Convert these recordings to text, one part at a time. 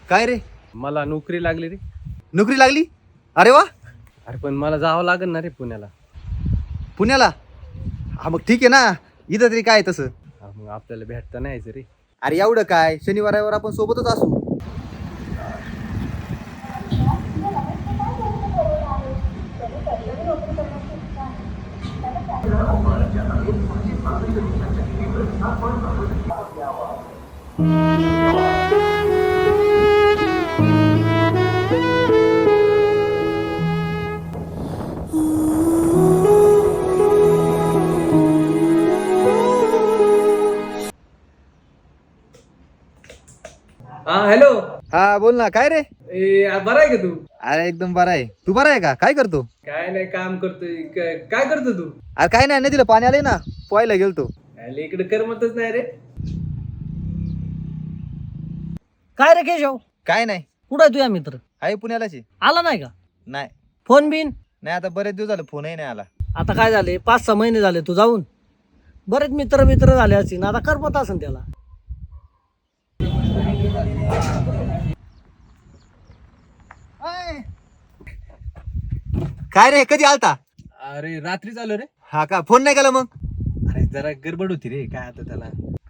काय रे? मला नोकरी लागली रे. नोकरी लागली? अरे वा. अरे पण मला जावं लागेल ना रे पुण्याला. पुण्याला? हा मग ठीक आहे ना, इथं तरी काय तसं. मग आपल्याला भेटता नाही यायचं रे. अरे एवढं काय, शनिवार रविवार आपण सोबतच असू. हा हॅलो. हा बोल ना, काय रे? बरा आहे का तू? अरे एकदम बरा आहे. तू बरा आहे का? काय करतो? काय नाही, काम करतोय. काय करतो तू? अरे काय नाही, नदीला पाणी आलंय ना, पोहायला गेलतो. अरे इकडे करमतच नाही रे. काय रे केशव, काय नाही, कुठं आहे तुझा मित्र? आहे पुण्यालाच आहे. आला नाही का? नाही फोन बिन? नाही, आता बरेच दिवस झाले फोनही नाही आला. आता काय झाले, 5-6 महिने झाले तू जाऊन. बरेच मित्र झाले असतील, आता करमत असेल त्याला. काय रे, कधी आलता? अरे रात्री चालू रे. हा का, फोन नाही केला मग? अरे जरा गडबड होती रे, काय आता त्याला.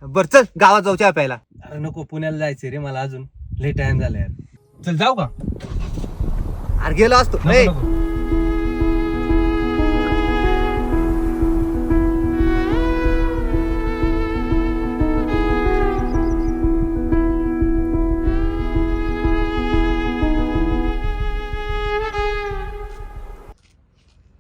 बर चल, गावात जाऊ चहा प्यायला. अरे नको, पुण्याला जायचंय रे मला, अजून लेट टाइम झाला यार. चल जाऊ का? अरे गेलो असतो. नको, ए, नको.